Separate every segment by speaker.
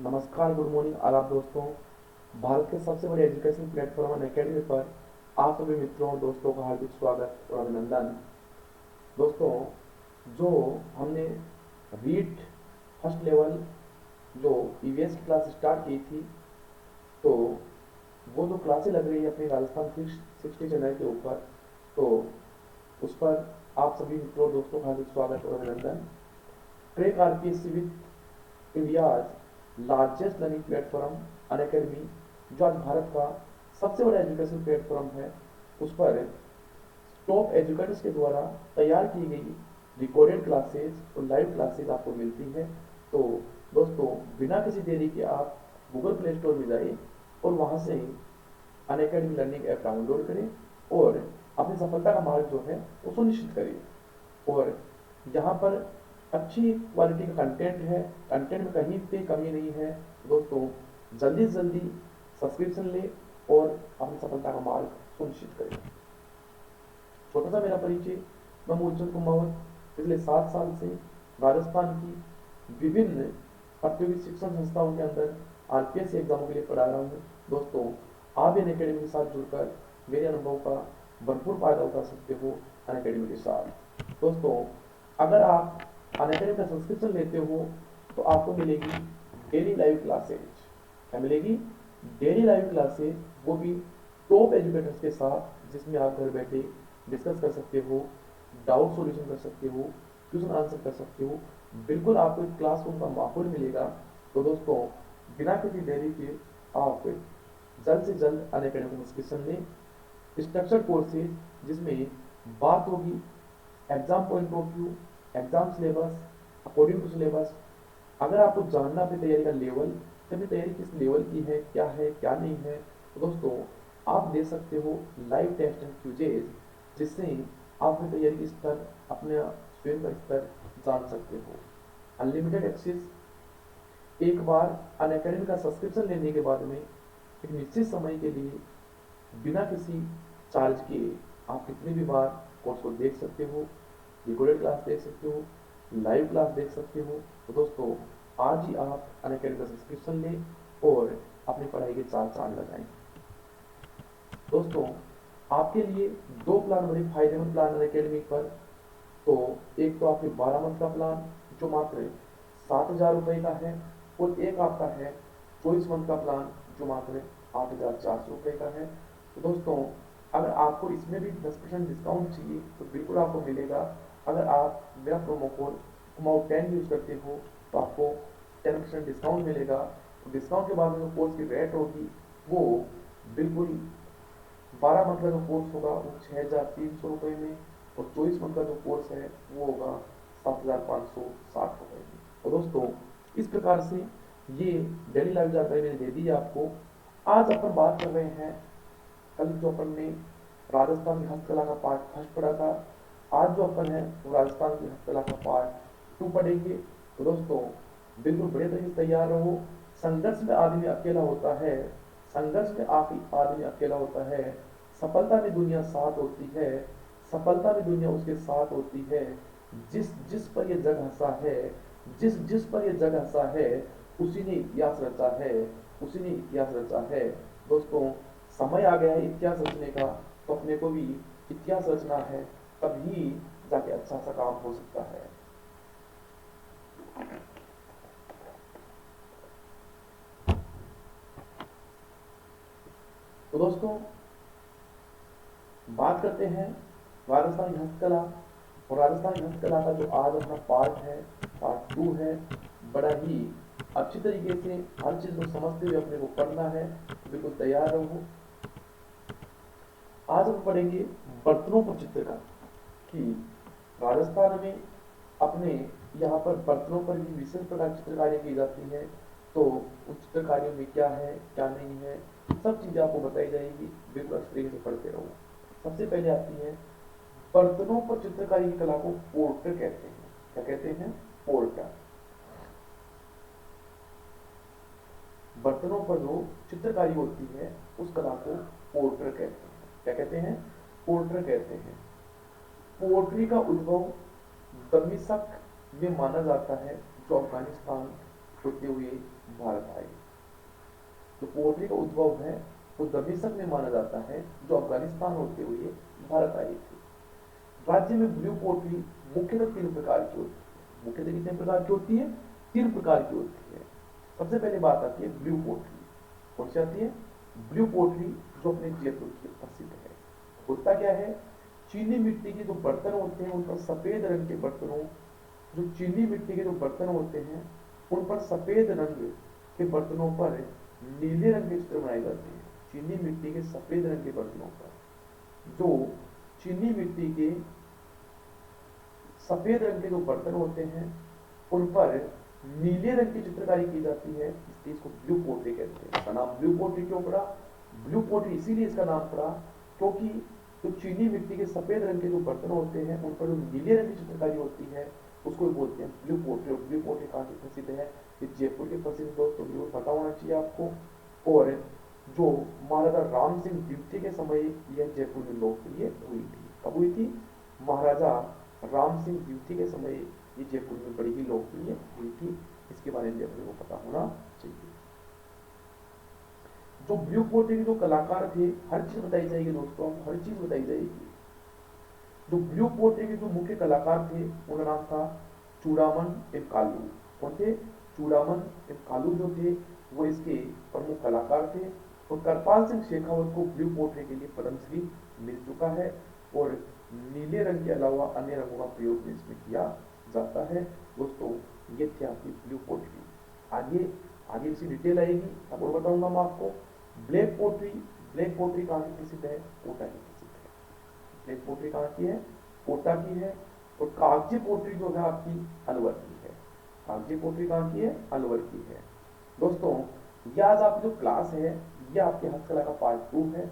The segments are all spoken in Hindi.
Speaker 1: नमस्कार, गुड मॉर्निंग आदाब दोस्तों। भारत के सबसे बड़े एजुकेशन प्लेटफॉर्म अनअकैडमी पर आप सभी मित्रों और दोस्तों का हार्दिक स्वागत और अभिनंदन। दोस्तों, जो हमने रीट फर्स्ट लेवल जो ईवीएस की क्लास स्टार्ट की थी, तो वो जो क्लासें लग रही है अपनी राजस्थान 360 चैनल के ऊपर, तो उस पर आप सभी मित्रों और दोस्तों का हार्दिक स्वागत और अभिनंदन। Track RPSC with India's largest learning platform Unacademy, जो आज भारत का सबसे बड़ा एजुकेशन प्लेटफॉर्म है, उस पर टॉप एजुकेटर्स के द्वारा तैयार की गई रिकॉर्डेड क्लासेस और लाइव क्लासेस आपको मिलती है। तो दोस्तों, बिना किसी देरी के आप गूगल प्ले स्टोर में जाइए और वहाँ से अनअकैडमी लर्निंग ऐप डाउनलोड करें और अपनी सफलता का मार्ग जो है वो सुनिश्चित करिए। और यहाँ पर अच्छी क्वालिटी का कंटेंट है, कंटेंट में कहीं पे कमी नहीं है। दोस्तों, जल्दी से जल्दी सब्सक्रिप्शन ले और अपनी सफलता का मार्ग सुनिश्चित करें। छोटा सा मेरा परिचय, मैं मूलचंद कुमावत पिछले 7 साल से राजस्थान की विभिन्न प्रतियोगी शिक्षण संस्थाओं के अंदर आरपीएस एग्जामों के लिए पढ़ा रहा हूँ। दोस्तों, आप इन अकेडमी के साथ जुड़कर मेरे अनुभव का भरपूर फायदा उठा सकते हो अनअकैडमी के साथ। दोस्तों, अगर आप अनअकैडमी का सब्सक्रिप्शन लेते हो तो आपको मिलेगी डेली लाइव क्लासेज। क्या मिलेगी? डेली लाइव क्लासेज, वो भी टॉप एजुकेटर्स के साथ, जिसमें आप घर बैठे डिस्कस कर सकते हो, डाउट सॉल्यूशन कर सकते हो, क्वेश्चन आंसर कर सकते हो। बिल्कुल आपको एक क्लासरूम का माहौल मिलेगा। तो दोस्तों, बिना किसी देरी के आप जल्द से जल्द अनअकैडमी का सब्सक्रिप्शन लें। स्ट्रक्चर्ड कोर्सेज, जिसमें बात होगी exam point of view, exam syllabus, according to syllabus. अगर आपको जानना अपनी तैयारी का लेवल कि अपनी तैयारी किस लेवल की है क्या नहीं है, तो दोस्तों आप दे सकते हो लाइव टेस्ट एंड क्विजेज, जिससे आप अपनी तैयारी की स्तर, अपने स्वयं का स्तर जान सकते हो। अनलिमिटेड एक्सेस, एक बार अनअकैडमी का सब्सक्रिप्शन लेने के बाद में एक निश्चित समय के लिए बिना किसी चार्ज किए आप कितनी भी बार कोर्स को देख सकते हो, रिकॉर्डेड क्लास देख सकते हो, लाइव क्लास देख सकते हो। तो दोस्तों, आज ही आप अनअकैडमी का सब्सक्रिप्शन लें और अपनी पढ़ाई के चार चांद लगाएं। दोस्तों, आपके लिए दो प्लान बड़े फायदेमंद प्लान अनअकैडमी पर। तो एक तो आपके 12 मंथ का प्लान जो मात्र 7,000 रुपये का है, और एक आपका है 24 मंथ का प्लान जो मात्र 8,400 रुपये का है। तो दोस्तों, अगर आपको इसमें भी 10% डिस्काउंट चाहिए तो बिल्कुल आपको मिलेगा। अगर आप मेरा प्रोमो कोड कुमाऊ10 यूज करते हो तो आपको 10% डिस्काउंट मिलेगा। तो डिस्काउंट के बाद में जो कोर्स की रेट होगी वो बिल्कुल 12 मंथ का जो कोर्स होगा वो 6,300 रुपये में, और 24 मंथ का जो कोर्स है वो होगा 7,560 रुपये में। तो दोस्तों, इस प्रकार से ये डेली लाइव जानकारी मैंने दे दी है आपको। आज अपन बात कर रहे हैं, कल जो अपन ने राजस्थान की हस्तकला का पार्ट फर्स्ट पढ़ा था, आज जो अपन है वो राजस्थान की हस्तकला का पार्ट 2 पढ़ेंगे। तो दोस्तों, बिल्कुल बड़े तरीके से तैयार रहो। संघर्ष में आदमी अकेला होता है, संघर्ष में आदमी अकेला होता है, सफलता में दुनिया साथ होती है, सफलता में दुनिया उसके साथ होती है। जिस जिस पर यह जग हंसा है, जिस जिस पर यह जग हंसा है, उसी ने इतिहास रचा है, उसी ने इतिहास रचा है। दोस्तों, समय आ गया है इतिहास रचने का, तो अपने को भी इतिहास रचना है, तभी जाके अच्छा सा काम हो सकता है। तो दोस्तों, बात करते हैं राजस्थानी हस्तकला। और राजस्थानी हस्तकला का जो आज अपना पार्ट है, पार्ट 2 है। बड़ा ही अच्छी तरीके से हर चीज को समझते हुए अपने को पढ़ना है, बिल्कुल तैयार रहो। आज हम पढ़ेंगे बर्तनों पर चित्रकार, कि राजस्थान में अपने यहाँ पर बर्तनों पर भी विशेष प्रकार की चित्रकारियाँ की जाती है। तो उन चित्रकारियों में क्या है क्या नहीं है, सब चीजें आपको बताई जाएगी। बिल्कुल अच्छी तरीके से पढ़ते रहो। सबसे पहले आती है बर्तनों पर चित्रकारी की कला को पोर्ट्रेट कहते हैं। क्या कहते हैं? पोर्ट्रेट। बर्तनों पर जो चित्रकारी होती है उस कला को पोर्ट्रेट कहते हैं। क्या कहते हैं? पोर्ट्रेट कहते हैं। पोर्ट्री का उद्भव दमिश्क में माना जाता है, जो अफगानिस्तान होते हुए भारत आई। तो पोट्री का उद्भव है वो दमिश्क में माना जाता है, जो अफगानिस्तान होते हुए भारत आई थी। राज्य में ब्लू पोट्री मुख्यतः 3 प्रकार की होती है। मुख्यतः कितने प्रकार की होती है? 3 प्रकार की होती है। सबसे पहले बात आती है ब्लू पोट्री। कौन सी आती है? ब्लू पोट्री, जो अपने जयपुर की प्रसिद्ध है। होता क्या है, चीनी मिट्टी के जो बर्तन होते हैं उन पर सफेद रंग के बर्तनों जो चीनी मिट्टी के जो बर्तन होते हैं उन पर सफेद रंग के बर्तनों पर नीले रंग के चित्र बनाए जाते हैं। चीनी मिट्टी के सफेद रंग के बर्तनों पर, जो चीनी मिट्टी के सफेद रंग के जो बर्तन होते हैं उन पर नीले रंग की चित्रकारी की जाती है, इसलिए इसको ब्लू पोट्री कहते हैं। इसका नाम ब्लू पोट्री क्यों पड़ा? ब्लू पोट्री इसीलिए इसका नाम पड़ा क्योंकि जो चीनी मिट्टी के सफेद रंग के जो बर्तन होते हैं उन पर जो नीले रंग की चित्रकारी होती है उसको बोलते हैं ब्लू पोट्री। और ब्लू पोट्री कहाँ की प्रसिद्ध है? ये जयपुर के प्रसिद्ध, दोस्तों जरूर पता होना चाहिए आपको। और जो महाराजा राम सिंह द्वितीय के समय यह जयपुर में लोकप्रिय हुई थी। कब हुई थी? महाराजा राम सिंह द्वितीय के समय ये जयपुर में बड़ी ही लोकप्रिय हुई थी। इसके बारे में जयपुर को पता होना चाहिए। जो ब्लू पोट्री के जो कलाकार थे, हर चीज बताई जाएगी दोस्तों, हर चीज बताई जाएगी। जो ब्लू पोट्री के जो मुख्य कलाकार थे उनका नाम था चूड़ामन एवं कालू। कौन थे? चूड़ामन एवं कालू जो थे वो इसके प्रमुख कलाकार थे। और करपाल सिंह शेखावत को ब्लू पोट्री के लिए पद्मश्री मिल चुका है। और नीले रंग के अलावा अन्य रंगों का प्रयोग भी इसमें किया जाता है। दोस्तों ये थी आपकी ब्लू पोट्री। आगे आगे इसकी डिटेल आएगी, अब और बताऊंगा मैं आपको। ब्लैक पोट्री, ब्लैक पोट्री कहाँ की प्रसिद्ध है? कोटा की प्रसिद्ध है। ब्लैक पोट्री कहाँ की है? कोटा की है। और कागजी पोट्री जो है आपकी अलवर की है। कागजी पोट्री कहाँ की है? अलवर की है। दोस्तों यह आज आपकी जो क्लास है यह आपकी हस्तकला का पार्ट 2 है।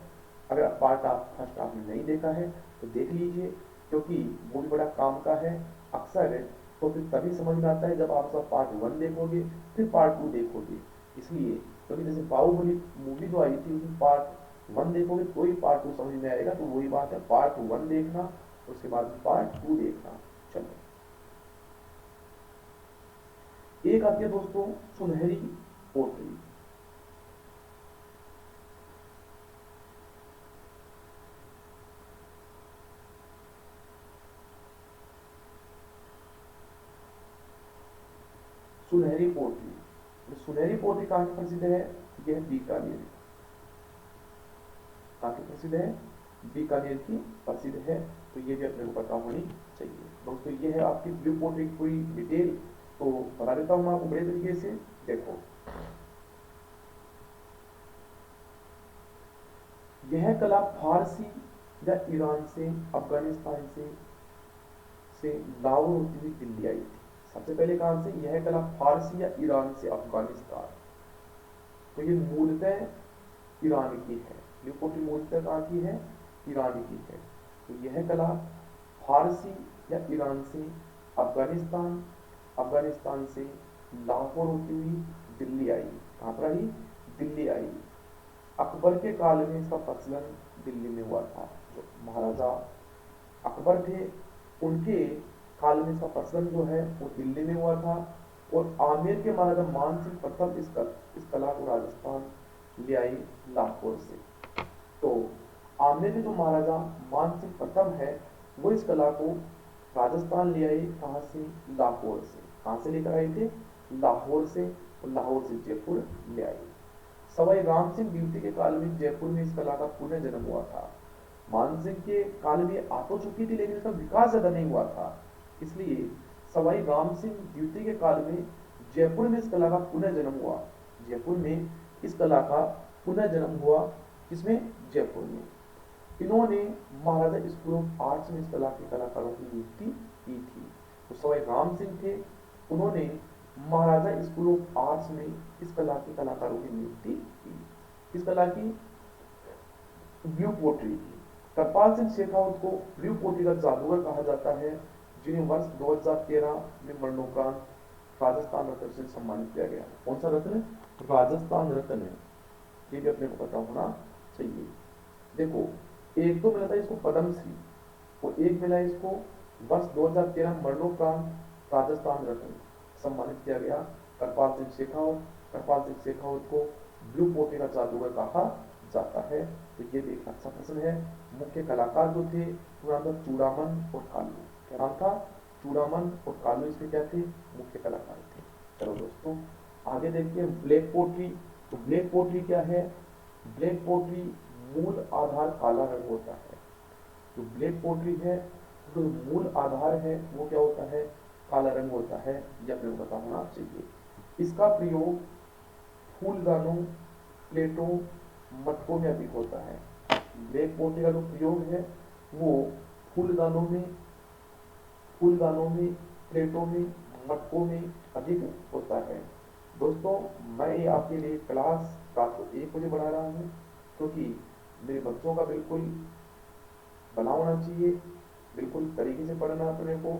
Speaker 1: अगर पार्ट आप फर्स्ट आपने नहीं देखा है तो देख लीजिए, क्योंकि वो भी बड़ा काम का है। अक्सर तो फिर तभी समझ में आता है जब आप सब पार्ट 1 देखोगे फिर पार्ट 2 देखोगे। इसलिए क्योंकि जैसे बाहुबली मूवी जो आई थी उसमें पार्ट 1 देखोगे तो ही पार्ट 2 समझ में आएगा। तो वही बात है, पार्ट 1 देखना उसके बाद पार्ट 2 देखना। चलो एक आती है दोस्तों सुनहरी पोट्री। सुनहरी पोट्री, सुनहरी पोट्री कहाँ की प्रसिद्ध है? यह बीकानेर। कहाँ की प्रसिद्ध है? बीकानेर की प्रसिद्ध है। तो ये भी अपने को पता होनी चाहिए। दोस्तों ये है आपकी ब्लू पोट्री की पूरी डिटेल। तो बता देता हूँ मैं आपको बड़े तरीके से। देखो यह कला फारसी या ईरान से, अफगानिस्तान से लाहौर होती हुई दिल्ली आई थी। सबसे पहले कहां से? यह कला फारसी या ईरान से अफगानिस्तान। तो ये मूलतः ईरान की है। ब्लू पोट्री मूलतः कहां की है? ईरान की है। तो यह कला फारसी या ईरान से अफगानिस्तान, अफगानिस्तान से लाहौर होती हुई दिल्ली आई। कहां पर आई? दिल्ली आई। अकबर के काल में इसका प्रचलन दिल्ली में हुआ था। जो महाराजा अकबर थे उनके काल में इसका प्रचलन जो है वो दिल्ली में हुआ था। और आमेर के महाराजा मान सिंह प्रथम इस कला को राजस्थान ले आई लाहौर से। तो आमेर के जो महाराजा मान सिंह प्रथम है वो इस कला को राजस्थान ले आए। कहां से? लाहौर से। कहां से लेकर आए थे? लाहौर से। और लाहौर से जयपुर ले आए। सवाई राम सिंह द्वितीय के काल में जयपुर में इस कला का पुनः जन्म हुआ था। मान सिंह के काल में आ तो चुकी थी लेकिन इसका विकास ज्यादा नहीं हुआ था। इसलिए सवाई राम सिंह द्वितीय के काल में जयपुर में इस कला का पुनः जन्म हुआ। जयपुर में इस कला का पुनः जन्म हुआ। किसमें? जयपुर में। इन्होंने महाराजा स्कूल ऑफ आर्ट्स में इस कला के कलाकारों की नियुक्ति की थी। तो सवाई राम सिंह थे, उन्होंने महाराजा स्कूल ऑफ आर्ट्स में इस कला के कलाकारों की नियुक्ति की। इस कला की ब्लू पोट्री की। करपाल सिंह शेखावत को ब्लू पोट्री का जादूगर कहा जाता है, जिन्हें वर्ष 2013 में मरणोपरांत राजस्थान रत्न से सम्मानित किया गया। कौन सा रत्न? राजस्थान रत्न है। ये भी अपने को पता होना चाहिए। देखो एक तो मिला था इसको पद्मश्री और एक मिला इसको वर्ष 2013 मरणोपरांत राजस्थान रत्न सम्मानित किया गया करपाल सिंह शेखावत कृपाल सिंह शेखावत को ब्लू पोटे का जादूगर कहा जाता है। तो ये भी एक अच्छा प्रश्न है। मुख्य कलाकार जो थे वो नाम था चूड़ामन और कालू। क्या नाम था? चूड़ामन और कालू इसमें क्या थे? मुख्य कलाकार थे। चलो दोस्तों आगे देखिए ब्लैक पोट्री। तो ब्लैक पोट्री क्या है? ब्लैक पोट्री मूल आधार काला रंग होता है। जो ब्लैक पोट्री है जो मूल आधार है वो क्या होता है? काला रंग होता है। ये अपने को पता होना चाहिए। इसका प्रयोग फूलदानों, प्लेटों, मटकों में अधिक होता है। ब्लैक पोट्री का जो प्रयोग है वो फूलदानों में, प्लेटों में, मटकों में अधिक होता है। दोस्तों मैं ये आपके लिए क्लास रात को 1 बजे बढ़ा रहा हूँ क्योंकि मेरे बच्चों का बिल्कुल बना होना चाहिए, बिल्कुल तरीके से पढ़ना है अपने को,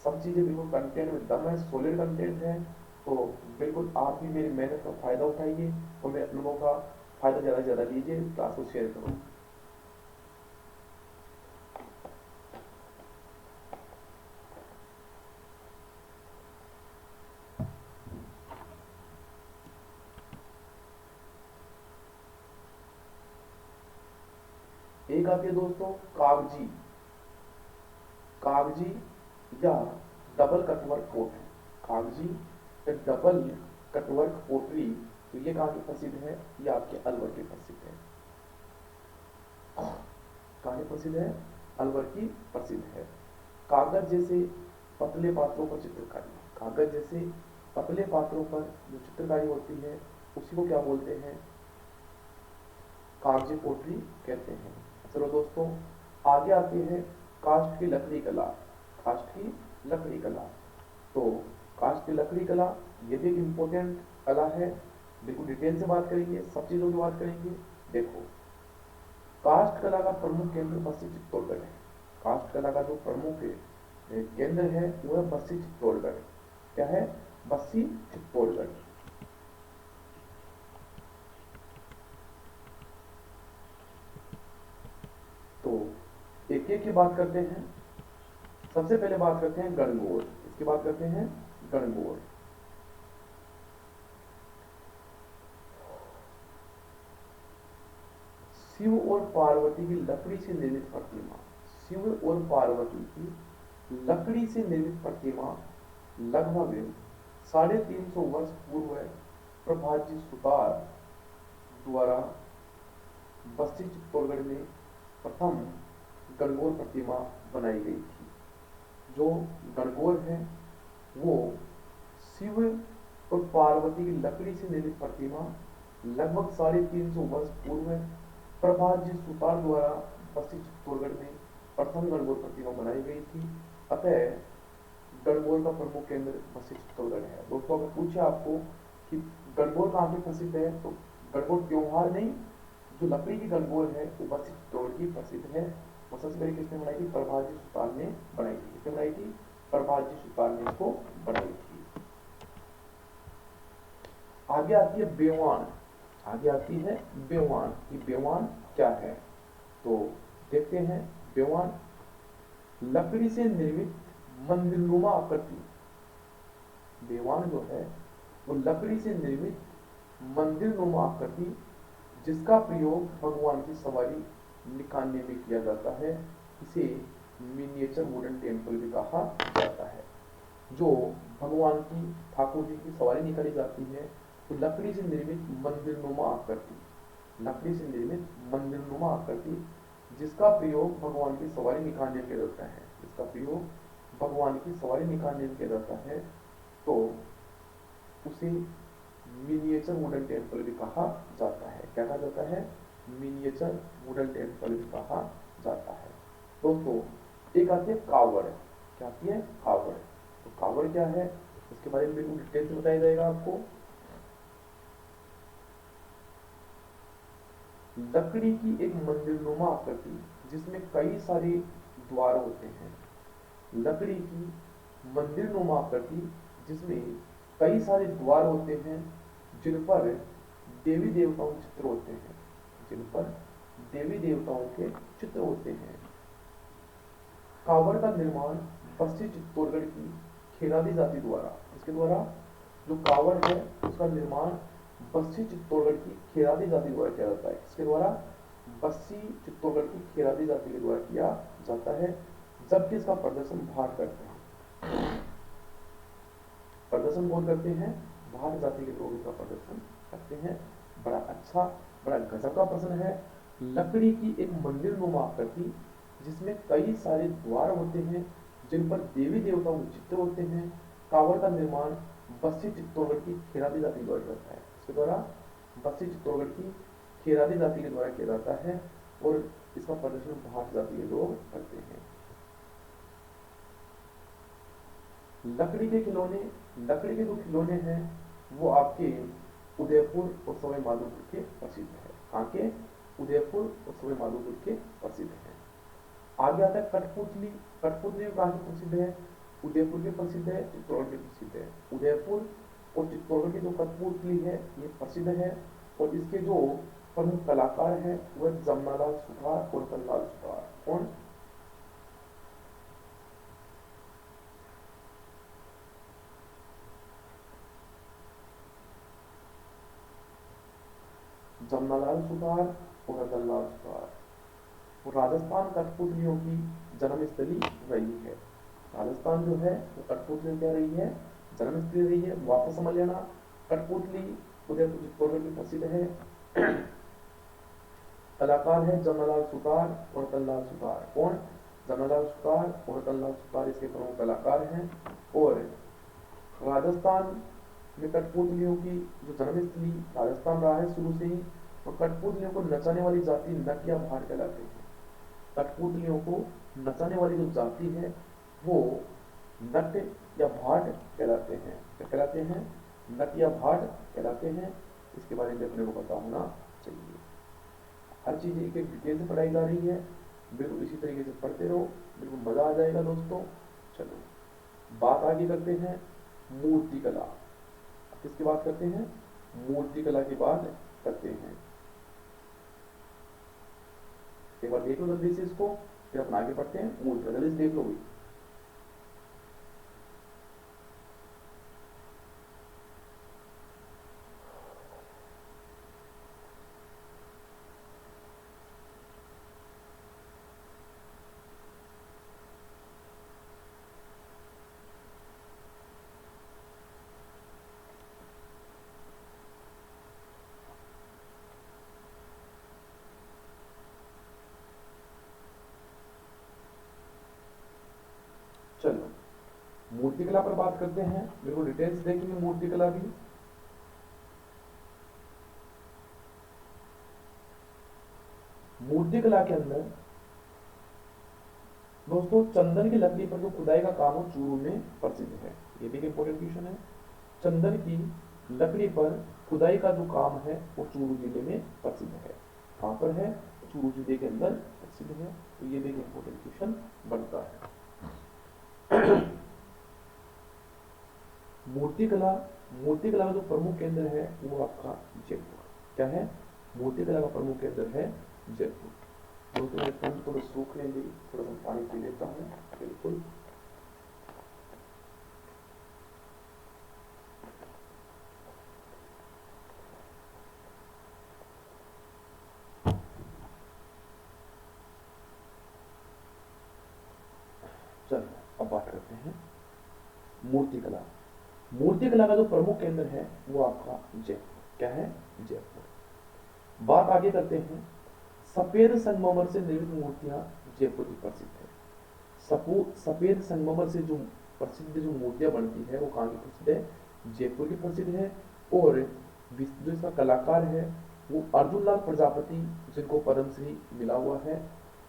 Speaker 1: सब चीज़ें बिल्कुल कंटेंट में दम है, सॉलिड कंटेंट है। तो बिल्कुल आप भी मेरी मेहनत का फ़ायदा उठाइए और मेरे अनुभव का फ़ायदा ज़्यादा से ज़्यादा लीजिए, क्लास को शेयर करो। एक आती है दोस्तों कागजी, कागजी या डबल कटवर्क पोट्री। कागजी या डबल कटवर्क पोट्री। तो ये कहाँ की प्रसिद्ध है? ये आपके अलवर की प्रसिद्ध है। कहाँ की प्रसिद्ध है? अलवर की प्रसिद्ध है। कागज जैसे पतले पात्रों पर चित्रकारी। कागज जैसे पतले पात्रों पर जो चित्रकारी होती है उसी को क्या बोलते हैं? कागजी पोट्री कहते हैं। चलो दोस्तों आगे आती है काष्ठ की लकड़ी कला। काष्ठ की लकड़ी कला। तो काष्ठ की लकड़ी कला ये भी एक इम्पोर्टेंट कला है। बिल्कुल डिटेल से बात करेंगे, सब चीजों की बात करेंगे। देखो काष्ठ कला का प्रमुख केंद्र बस्सी चित्तौड़गढ़ है। काष्ठ कला का जो प्रमुख केंद्र है वो है बस्सी चित्तौड़गढ़। क्या है? बस्सी चित्तौड़गढ़। तो एक एक की बात करते हैं। सबसे पहले बात करते हैं गणगौर। इसकी बात करते हैं गणगौर। शिव और पार्वती की लकड़ी से निर्मित प्रतिमा। शिव और पार्वती की लकड़ी से निर्मित प्रतिमा लगभग 350 वर्ष पूर्व प्रभाजी सुतार द्वारा बस्ती चित्तौड़गढ़ में प्रथम गणगौर प्रतिमा बनाई गई थी। जो गणगौर है वो शिव और पार्वती की लकड़ी से निर्मित प्रतिमा लगभग 350 वर्ष पूर्व प्रभाजी सुतार द्वारा बस्ती चित्तौड़गढ़ में प्रथम गणगौर प्रतिमा बनाई गई थी। अतः गणगौर का प्रमुख केंद्र बस्ती चित्तौड़गढ़ है। दोस्तों अगर पूछे आपको कि गणगौर कहाँ की प्रसिद्ध है तो गणगौर त्योहार नहीं, जो लकड़ी की गणगौर है वो बस्ती चित्तौड़गढ़ की प्रसिद्ध है। और सबसे पहले किसने बनाई थी? प्रभाजी सुतार ने बनाई थी। किसने बनाई थी? प्रभाजी सुतार ने इसको बनाई थी। आगे आती है बेवान। आगे आती है बेवान। कि बेवान क्या है? तो देखते हैं। बेवान लकड़ी से निर्मित मंदिरनुमा आकृति। बेवान जो है वो लकड़ी से निर्मित मंदिरनुमा आकृति जिसका प्रयोग भगवान की सवारी निकालने में किया जाता है, इसे मिनिएचर वुडन टेम्पल भी कहा जाता है। जो भगवान की ठाकुर जी की सवारी निकाली जाती है तो लकड़ी से निर्मित मंदिरनुमा आकृति, लकड़ी से निर्मित मंदिरनुमा आकृति जिसका प्रयोग भगवान की सवारी निकालने में किया जाता है, जिसका प्रयोग भगवान की सवारी निकालने में किया जाता है, तो उसे मिनिएचर वुडन टेम्पल भी कहा जाता है। क्या कहा जाता है? मिनिएचर वुडन टेम्पल भी कहा जाता है। दोस्तों एक आती है कावड़। क्या आती है? कावड़। तो कावड़ क्या है इसके बारे में बिल्कुल डिटेल से बताया जाएगा आपको। लकड़ी की एक मंदिरनुमा आकृति जिसमें कई सारे द्वार होते हैं। लकड़ी की मंदिरनुमा आकृति जिसमें कई सारे द्वार होते हैं जिन पर देवी देवताओं के चित्र होते हैं, जिन पर देवी देवताओं के चित्र होते हैं। कावड़ का निर्माण पश्चिम चित्तौड़गढ़ की खेरादी जाति द्वारा, इसके द्वारा जो कावड़ है उसका निर्माण बस्सी चित्तौड़गढ़ की खेरादी जाति द्वारा किया जाता है। किसके द्वारा? बस्सी चित्तौड़गढ़ की खेरादी जाति के द्वारा किया जाता है, जबकि इसका प्रदर्शन भाट करते हैं। प्रदर्शन कौन करते हैं? भाट जाति के लोग इसका प्रदर्शन करते हैं। बड़ा अच्छा, बड़ा गजब का प्रश्न है। लकड़ी की एक मंदिर नुमा आकृति जिसमें कई सारे द्वार होते हैं जिन पर देवी देवताओं के चित्र होते हैं, कावड़ का निर्माण बस्सी चित्तौड़गढ़ की खेरादी जाति द्वारा करता है। इसके द्वारा बस्सी चित्तौड़गढ़ की खेरादी जाति के द्वारा किया जाता है और इसका प्रदर्शन भाट जाति के लोग करते हैं। लकड़ी के खिलौने, लकड़ी के जो खिलौने हैं वो आपके उदयपुर और सवाई माधोपुर के प्रसिद्ध है। कहाँ के? उदयपुर और सवाई माधोपुर के प्रसिद्ध है। आगे आता है कठपुतली। कठपुतली कहाँ की प्रसिद्ध है? उदयपुर के प्रसिद्ध है, चित्तौड़गढ़ के प्रसिद्ध है। उदयपुर और चित्तौड़गढ़ की जो कठपुतली है ये प्रसिद्ध है और इसके जो प्रमुख कलाकार हैं वह जमनालाल सुथार और रतनलाल सुथार। कौन? जमनालाल सुथार और रतनलाल सुथार। और राजस्थान कठपुतलियों की जन्मस्थली रही है। राजस्थान जो है वो कठपुतलियों क्या रही है? जन्मस्थली रही है। वापस समझ लेना, कठपुतली उदयपुर चित्तौड़गढ़ की प्रसिद्ध है। कलाकार है जमनालाल सुतार और रतनलाल सुतार। कौन? जमनालाल सुतार और रतनलाल सुतार इसके प्रमुख कलाकार हैं। और राजस्थान में कठपुतलियों की जो जन्मस्थली राजस्थान रहा है शुरू से ही, और कठपुतलियों को नचाने वाली जाति नट या भाट कहलाते हैं। कठपुतलियों को नचाने वाली जो जाति है वो नट या भाट कहलाते हैं। क्या कहलाते हैं? नट या भाट कहलाते हैं। इसके बारे में अपने को पता होना चाहिए। हर चीज एक एक डिटेल से पढ़ाई जा रही है, बिल्कुल इसी तरीके से पढ़ते रहो, बिल्कुल मजा आ जाएगा दोस्तों। चलो बात आगे करते हैं मूर्ति कला। किसकी बात करते हैं? मूर्ति कला की बात करते हैं। एक बार देख लो जल्दी से इसको, फिर अपन आगे पढ़ते हैं। मूर्ति कला जल्दी से देख लो भाई। चलो मूर्तिकला पर बात करते हैं, बिल्कुल डिटेल्स देखेंगे मूर्तिकला भी। मूर्तिकला के अंदर दोस्तों चंदन की लकड़ी पर जो खुदाई का काम हो चूरू में प्रसिद्ध है। ये भी एक इंपॉर्टेंट क्वेश्चन है। चंदन की लकड़ी पर खुदाई का जो काम है वो चूरू जिले में प्रसिद्ध है। कहां पर है? चूरू जिले के अंदर प्रसिद्ध है। तो ये भी एक इंपॉर्टेंट क्वेश्चन बनता है। मूर्तिकला, मूर्तिकला का जो प्रमुख केंद्र है वो आपका जयपुर। क्या है? मूर्तिकला का प्रमुख केंद्र है जयपुर। दोस्तों मेरे फ्रेंड थोड़ा सूख लेंगे, थोड़ा सा पानी पी लेता हूँ। बिल्कुल चलो अब बात करते हैं मूर्तिकला। मूर्तिकला का जो प्रमुख केंद्र है वो आपका जयपुर। क्या है? जयपुर। बात आगे करते हैं सफेद संगमरमर से निर्मित मूर्तियां जयपुर की प्रसिद्ध है। सफेद संगमरमर से जो प्रसिद्ध जो मूर्तियां बनती है वो कहाँ की प्रसिद्ध है? जयपुर की प्रसिद्ध है। और जो इसका कलाकार है वो अर्जुन लाल प्रजापति, जिनको पद्मश्री मिला हुआ है।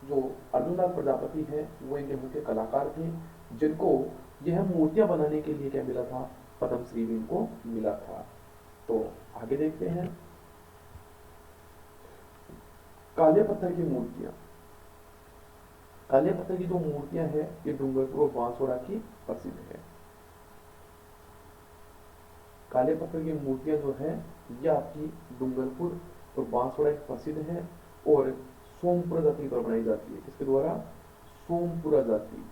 Speaker 1: जो अर्जुन लाल प्रजापति है वो इनके मुख्य कलाकार थे, जिनको यह मूर्तियां बनाने के लिए क्या मिला था? पद्मश्री भी इनको मिला था। तो आगे देखते हैं काले पत्थर की मूर्तियां। काले पत्थर की जो मूर्तियां हैं ये डूंगरपुर और बांसवाड़ा की प्रसिद्ध है। काले पत्थर की मूर्तियां जो है ये आपकी डूंगरपुर और बांसवाड़ा की प्रसिद्ध है और सोमपुरा जाति द्वारा बनाई जाती है। किसके द्वारा? सोमपुरा जाति,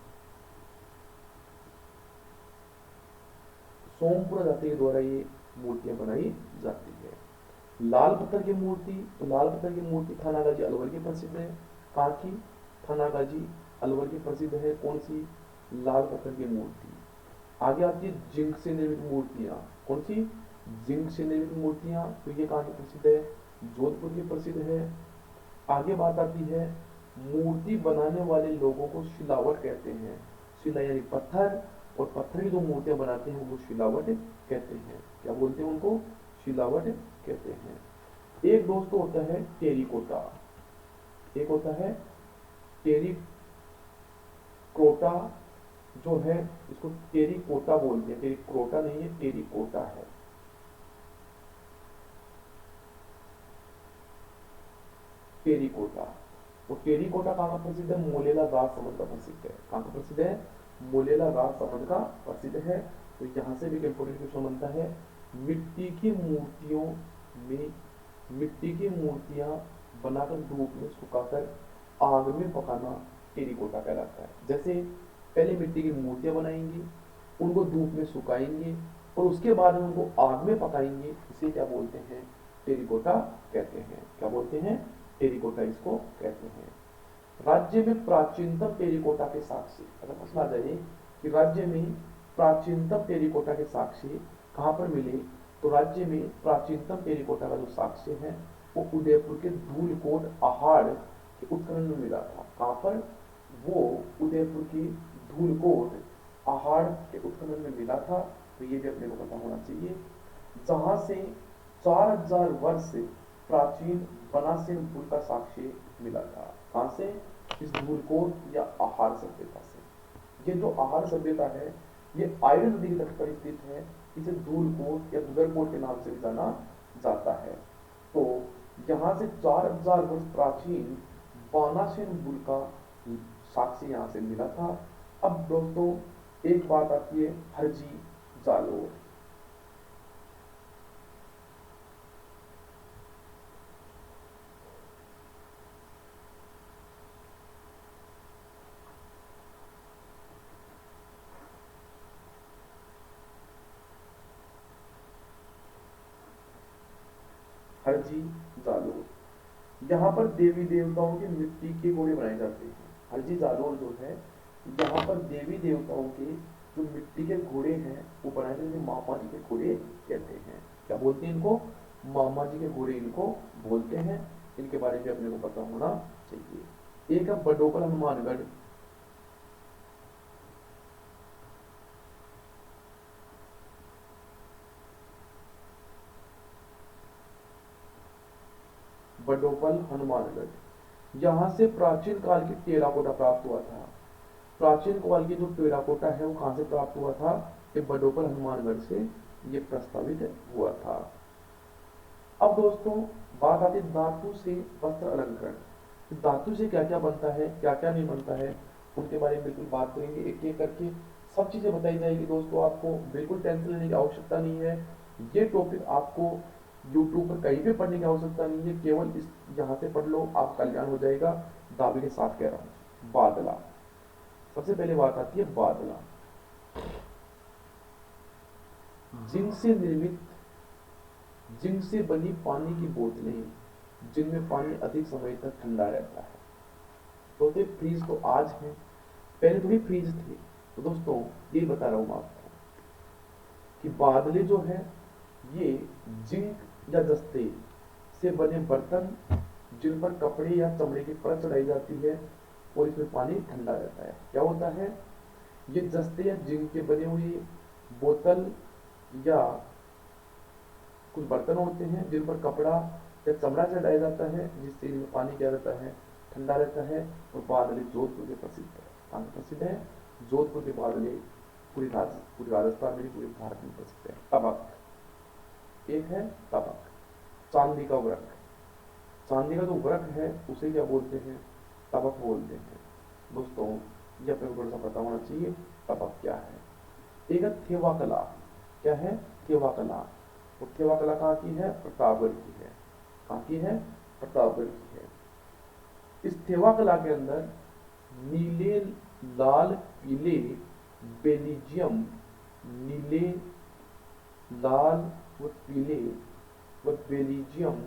Speaker 1: सोमपुरा जाति के द्वारा ये मूर्तियां बनाई जाती है। लाल पत्थर की मूर्ति, तो लाल पत्थर की मूर्ति थानागाजी अलवर की प्रसिद्ध है। कहाँ की? थानागाजी अलवर की प्रसिद्ध है। कौन सी? लाल पत्थर की मूर्ति। आगे आती है जिंक से निर्मित मूर्तियां। कौन सी? जिंक से निर्मित मूर्तियां, तो ये कहाँ की प्रसिद्ध है? जोधपुर की प्रसिद्ध है। आगे बात आती है मूर्ति बनाने वाले लोगों को शिलावट कहते हैं। शिला यानी पत्थर, और पत्थर की जो मूर्तियां बनाते हैं वो शिलावट कहते हैं। क्या बोलते हैं उनको? शिलावट कहते हैं। एक दोस्तों होता है टेरिकोटा, एक होता है टेरिकोटा जो है, इसको टेरिकोटा बोलते हैं, टेरिकोटा नहीं है, टेरिकोटा है। टेरिकोटा, वो टेरिकोटा कहाँ का प्रसिद्ध है? मोलेला राजसमंद का प्रसिद्ध है। कहाँ का प्रसिद्ध है? मोलेला राजसमंद का प्रसिद्ध है। तो यहाँ से भी एक इंपोर्टेंट क्वेश्चन बनता है, मिट्टी की मूर्तियों में, मिट्टी की मूर्तियां बनाकर धूप में सुखाकर आग में पकाना टेरिकोटा कहलाता है। जैसे पहले मिट्टी की मूर्तियां बनाएंगे, उनको धूप में सुखाएंगे, और उसके बाद उनको आग में पकाएंगे, इसे क्या बोलते हैं? टेरिकोटा कहते हैं। क्या बोलते हैं? टेरिकोटा इसको कहते हैं। राज्य में प्राचीनतम टेरिकोटा के साक्ष्य, अगर प्रश्न आ जाए कि राज्य में प्राचीनतम टेरिकोटा के साक्ष्य कहां पर मिले, तो राज्य में प्राचीनतम टेरिकोटा का जो साक्ष्य है वो उदयपुर के धूलकोट आहाड़ के उत्खनन में मिला था। कहां पर? वो उदयपुर की धूलकोट आहाड़ के उत्खनन में मिला था। तो ये भी अपने को पता होना चाहिए। जहां से 4000 वर्ष प्राचीन बनासेन पुल का साक्ष्य मिला था। कहां से? इस धूलकोट या आहार सभ्यता से। ये जो आहार सभ्यता है ये आयरन नदी के तट पर स्थित है। इसे धूलकोट या दुदरकोट के नाम से भी जाना जाता है। तो यहाँ से 4000 वर्ष प्राचीन बानासेन पुल का साक्ष्य यहाँ से मिला था। अब दोस्तों एक बात आती है हरजी जालोर। हरजी जालोर, यहाँ पर देवी देवताओं के मिट्टी के घोड़े बनाए जाते हैं। हरजी जालोर जो है, यहाँ पर देवी देवताओं के जो मिट्टी के घोड़े हैं वो बनाए जाते हैं, मामा जी के घोड़े कहते हैं। क्या बोलते हैं इनको? मामा जी के घोड़े इनको बोलते हैं। इनके बारे में अपने को पता होना चाहिए। एक है बडोकल हनुमानगढ़। बडोपल हनुमानगढ़, यहाँ से प्राचीन काल की टेराकोटा प्राप्त हुआ था। प्राचीन काल की जो टेराकोटा है वो कहां से प्राप्त हुआ था? ये बडोपल हनुमानगढ़ से ये प्रस्तावित हुआ था। अब दोस्तों बात आती है धातु से वस्त्र अलंकरण। धातु से क्या क्या बनता है, क्या क्या नहीं बनता है, उनके बारे में बिल्कुल बात करेंगे। एक एक करके सब चीजें बताई जाएगी दोस्तों। आपको बिल्कुल टेंशन लेने की आवश्यकता नहीं है। ये टॉपिक आपको यूट्यूब पर कहीं भी पढ़ने की आवश्यकता नहीं है, केवल इस यहाँ से पढ़ लो, आप कल्याण हो जाएगा। दावे के साथ कह रहा हूँ। बादला, सबसे पहले बात आती है बादला। जिंक से निर्मित, जिंक से बनी पानी की बोतलें जिनमें पानी अधिक समय तक ठंडा रहता है। तो फ्रीज तो आज है, पहले थोड़ी फ्रीज थी। तो दोस्तों ये बता रहा हूं आपको कि बादले जो है ये जिंक या जस्ते से बने बर्तन जिन पर कपड़े या चमड़े की परत चढ़ाई जाती है और इसमें पानी ठंडा रहता है। क्या होता है? ये जस्ते या जिंक के बने हुए बोतल या कुछ बर्तन होते हैं जिन पर कपड़ा या चमड़ा चढ़ाया जाता है, जिससे इनमें पानी क्या रहता है? ठंडा रहता है। और बादले जोधपुर के प्रसिद्ध है। कहाँ प्रसिद्ध है? जोधपुर के बादले पूरी राजस्थान में, पूरे भारत में प्रसिद्ध है। तबक, एक है तबक, चांदी का व्रक। चांदी का जो व्रक है उसे क्या बोलते हैं? तबक बोलते हैं। दोस्तों ये अपने को थोड़ा सा पता होना चाहिए तबक क्या है। एक है थेवा कला। क्या है? थेवा कला। और थेवा कला कहाँ की है? प्रतापगढ़ की है। कहाँ की है? प्रतापगढ़ की है। इस थेवा कला के अंदर नीले, लाल, पीले, बेलिजियम, नीले, लाल व पीले व बेल्जियम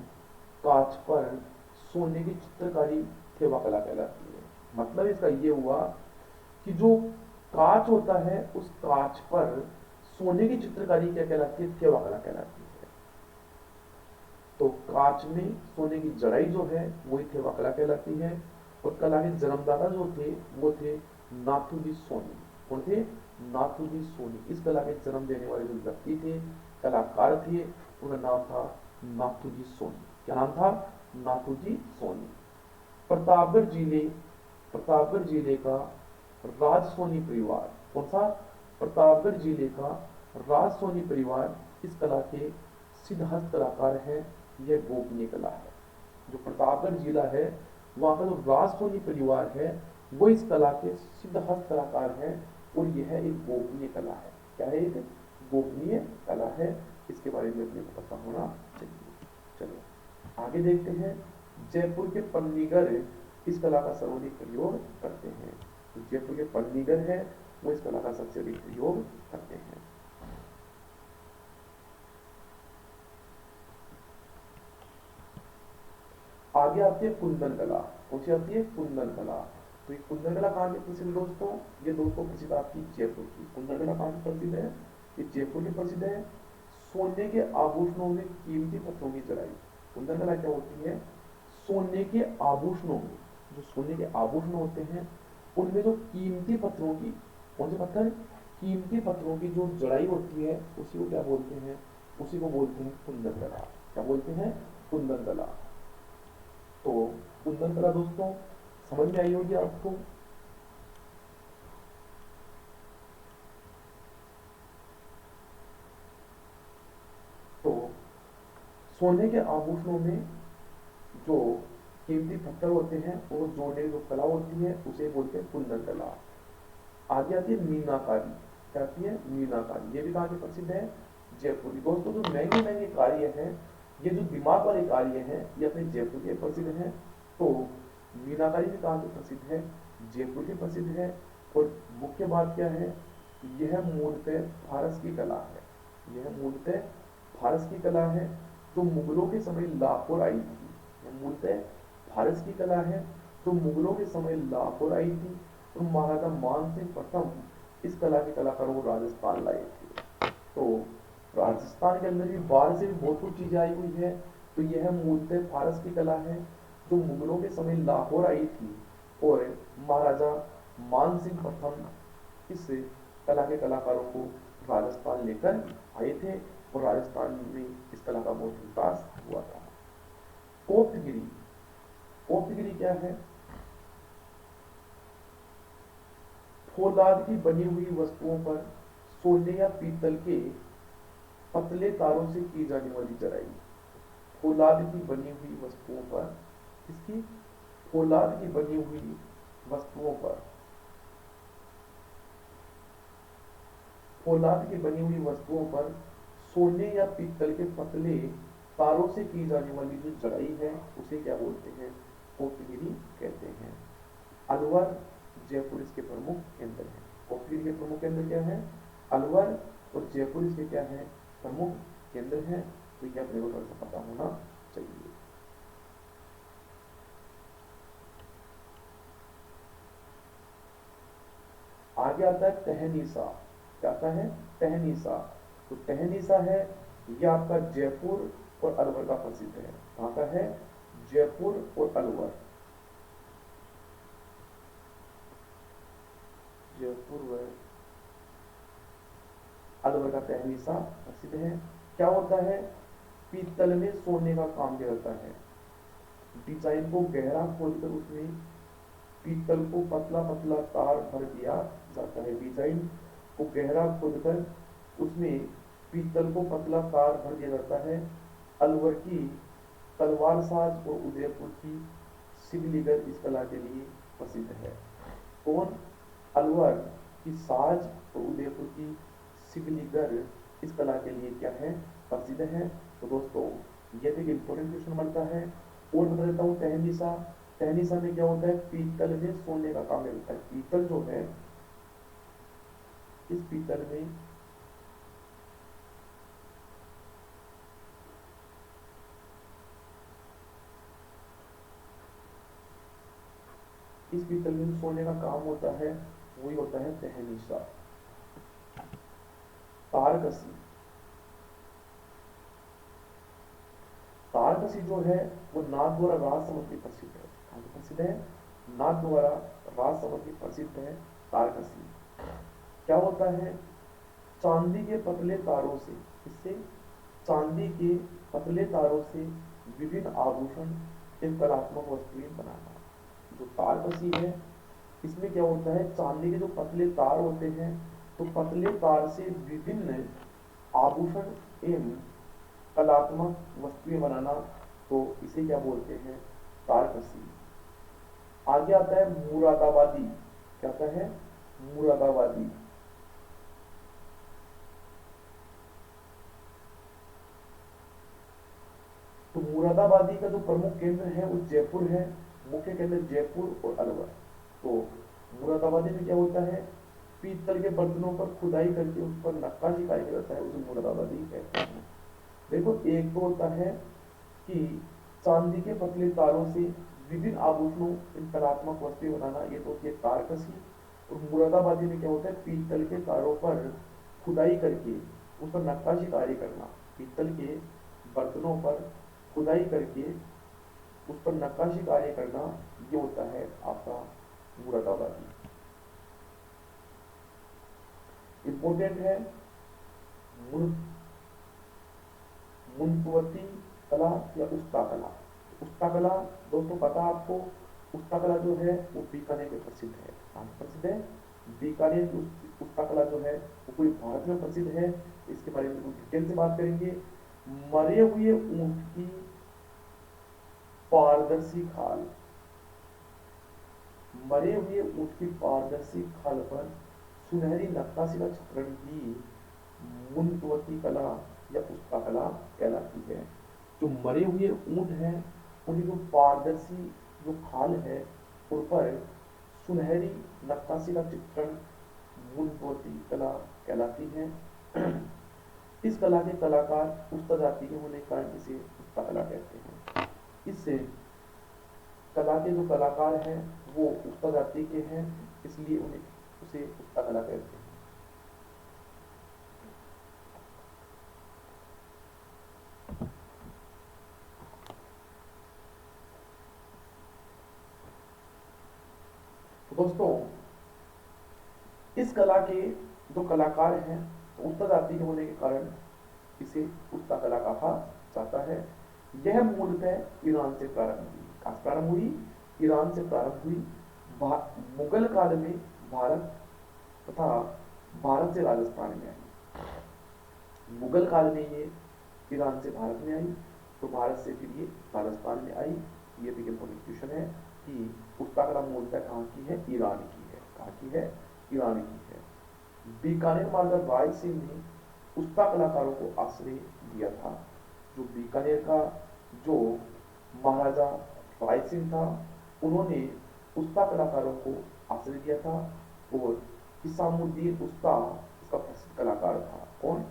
Speaker 1: कांच पर सोने की चित्रकारी थेवा कला कहलाती है। मतलब इसका ये हुआ कि जो कांच होता है उस कांच पर सोने की चित्रकारी क्या कहलाती है, थेवा कला कहलाती है। तो कांच में सोने की जड़ाई जो है वही थेवा कला कहलाती है। और कला के जन्मदाता जो थे वो थे नाथूजी सोनी। कौन थे? नाथूजी सोनी। इस कला के जन्म देने वाले जो व्यक्ति थे, कलाकार थे, उनका नाम था नाथूजी सोनी। क्या नाम था? नाथूजी सोनी। प्रतापगढ़ जिले प्रतापगढ़ जिले का राज सोनी परिवार, कौन सा? प्रतापगढ़ जिले का राज सोनी परिवार इस कला के सिद्धहस्त कलाकार हैं। यह गोपनीय कला है। जो प्रतापगढ़ जिला है वहां का जो राज सोनी परिवार है वो इस कला के सिद्धहस्त कलाकार हैं। और यह एक गोपनीय कला है। क्या है? एक गोपनीय कला है। इसके बारे में अपने को पता होना चाहिए। चलो आगे देखते हैं। जयपुर के पन्नीगर इस कला का सर्वाधिक प्रयोग करते हैं। तो जयपुर के पन्नीगर है वो इस कला का सबसे अधिक प्रयोग करते हैं। आगे आती है कुंदन कला। कौन सी आती है? कुंदन कला। तो ये कुंदन कला कहाँ की प्रसिद्ध दोस्तों? ये दोस्तों प्रसिद्ध आपकी जयपुर की। कुंदन कला कहाँ की प्रसिद्ध है? ये जयपुर की प्रसिद्ध है। सोने के आभूषणों में कीमती पत्थरों की जड़ाई। कुंदन कला क्या होती है? सोने के आभूषणों में, जो सोने के आभूषण होते हैं उनमें जो कीमती पत्थरों की, कौन से पत्थर? कीमती पत्थरों की जो जड़ाई होती है उसी को क्या बोलते हैं? उसी को बोलते हैं कुंदन कला। क्या बोलते हैं? कुंदन कला। तो कुंदन कला दोस्तों समझ में आई होगी आपको। तो सोने के आभूषणों में जो कीमती पत्थर होते हैं वो जोड़ने की जो कला होती है उसे बोलते हैं कुंदन कला। आगे आती है मीनाकारी। क्या आती है? मीनाकारी। ये भी कहाँ की प्रसिद्ध है? जयपुर की। दोस्तों जो महंगे महंगे कार्य हैं, ये जो दिमाग वाले कार्य हैं, ये अपने जयपुर के प्रसिद्ध हैं। तो मीनाकारी भी कहाँ की प्रसिद्ध है? जयपुर की प्रसिद्ध है। और मुख्य बात क्या है? यह मूलतः फारस की कला है। यह मूलतः फारस की कला है जो मुगलों के समय लाहौर आई थी। यह मूलतः फारस की कला है जो मुगलों के समय लाहौर आई थी। और महाराजा मानसिंह प्रथम इस कला के कलाकारों को राजस्थान लाए थे। तो राजस्थान के अंदर भी बाहर से भी बहुत कुछ चीजें आई हुई है। तो यह मूलतः फारस की कला है जो मुगलों के समय लाहौर आई थी। और महाराजा मानसिंह प्रथम इस कला के कलाकारों को राजस्थान लेकर आए थे। और राजस्थान में इस कला का बहुत विकास हुआ था। कोप्तगिरी। कोप्तगिरी क्या है? फौलाद की बनी हुई वस्तुओं पर सोने या पीतल के पतले तारों से की जाने वाली जड़ाई। फौलाद की बनी हुई वस्तुओं पर, इसकी फौलाद की बनी हुई वस्तुओं पर, फौलाद की बनी हुई वस्तुओं पर सोने या पीतल के पतले तारों से की जाने वाली जो जड़ाई है उसे क्या बोलते हैं? कोप्तगिरी कहते हैं। अलवर जयपुर इसके प्रमुख केंद्र हैं। कोप्तगिरी के प्रमुख केंद्र क्या है? अलवर। और जयपुर इसके क्या है? प्रमुख केंद्र हैं। तो यह अपने को थोड़ा सा पता होना चाहिए। आगे आता है तहनीसा। क्या आता है? तहनीसा। तो तहनीसा है यह आपका जयपुर और अलवर का प्रसिद्ध है। कहाँ का है? जयपुर और अलवर। जयपुर व अलवर का तहनीसा प्रसिद्ध है। क्या होता है? पीतल में सोने का काम किया जाता है। डिजाइन को गहरा खोदकर उसमें पीतल को पतला पतला तार भर दिया जाता है। डिजाइन को गहरा खोदकर उसमें पीतल को पतला तार भर दिया जाता है। अलवर की तलवार साज और उदयपुर की सिवलीगर इस कला के लिए प्रसिद्ध है। कौन? अलवर की साज और उदयपुर की सिवलीगर इस कला के लिए क्या है? प्रसिद्ध है। तो दोस्तों ये भी एक इंपॉर्टेंट क्वेश्चन बनता है। और बता देता हूँ तहनीसा। तहनीसा में क्या होता है? पीतल में सोने का काम होता है। पीतल जो है, इस पीतल में इस पीतल में जो सोने का काम होता है वही होता है तहनीसा। तारकसी, तारकसी जो है वो नाथद्वारा राजसमंद की प्रसिद्ध है। कहाँ की प्रसिद्ध है? नाथद्वारा राजसमंद की प्रसिद्ध है तारकसी। क्या होता है? चांदी के पतले तारों से, इससे चांदी के पतले तारों से विभिन्न आभूषण एवं कलात्मक वस्तुएं बनाना। जो तारकसी है इसमें क्या होता है, चांदी के जो पतले तार होते हैं तो पतले तार से विभिन्न आभूषण एवं कलात्मक वस्तुएं बनाना, तो इसे क्या बोलते हैं? तारकसी। आगे आता है मुरादाबादी। क्या आता है? मुरादाबादी। तो मुरादाबादी का जो प्रमुख केंद्र है वो जयपुर है। मुख्य केंद्र जयपुर और अलवर। तो मुरादाबादी में क्या होता है, पीतल के बर्तनों पर खुदाई करके उस पर नक्काशी कार्य करता है, उसे मुरादाबादी कहते हैं। देखो, एक तो होता है कि चांदी के पतले तारों से विभिन्न आभूषणों इन कलात्मक वस्तुएं बनाना, ये तो होती है तारकसी। और मुरादाबादी में क्या होता है, पीतल के तारों पर खुदाई करके उस पर नक्काशी कार्य करना। पीतल के बर्तनों पर खुदाई करके उस पर नक्काशी कार्य करना, ये होता है आपका मुरादाबादी। इंपॉर्टेंट है मुंतवती कला या उस्ता कला। उस्ता कला दोस्तों पता आपको, उस्ता कला जो है वो बीकानेर में प्रसिद्ध है। कहाँ प्रसिद्ध है? बीकानेर की उस्ता कला जो है वो पूरे भारत में प्रसिद्ध है। इसके बारे में डिटेल से बात करेंगे। मरे हुए ऊंट की पारदर्शी खाल, मरे हुए ऊंट की पारदर्शी खाल पर सुनहरी नक्काशी का चित्रण ही मुंतवती कला या उस्ता कला कहलाती है। जो मरे हुए ऊंट है उनकी जो पारदर्शी जो खाल है उन पर सुनहरी नक्काशी का चित्रण मुंतवती कला कहलाती है। इस कला के कलाकार उस्ता जाति के होने के कारण इसे उस्ता कला कहते हैं। इससे कला के जो कलाकार हैं वो उस्ता जाति के हैं, इसलिए उन्हें उसे उस्ता कला कहते हैं। तो दोस्तों, इस कला के जो कलाकार हैं तो उस्ता जाति के होने के कारण इसे उस्ता कला कहा जाता है। यह मूलतः ईरान से प्रारंभ हुई। कहाँ से प्रारंभ हुई? ईरान से प्रारंभ हुई। मुगल काल में भारत तथा भारत से राजस्थान में आई। मुगल काल में ये ईरान से भारत में आई, तो भारत से फिर ये राजस्थान में आई। ये भी इंपॉर्टेंट क्वेश्चन है कि उस्ता कला मूलतः कहाँ की है? ईरान की है। कहाँ की है? ईरान की है। बीकानेर महाराजा राय सिंह ने उस्ता कलाकारों को आश्रय दिया था। जो बीकानेर का जो महाराजा राय सिंह था उन्होंने उस्ता कलाकारों को आश्रय दिया था। और इसामुद्दीन उस्ता इसका प्रसिद्ध कलाकार था। कौन?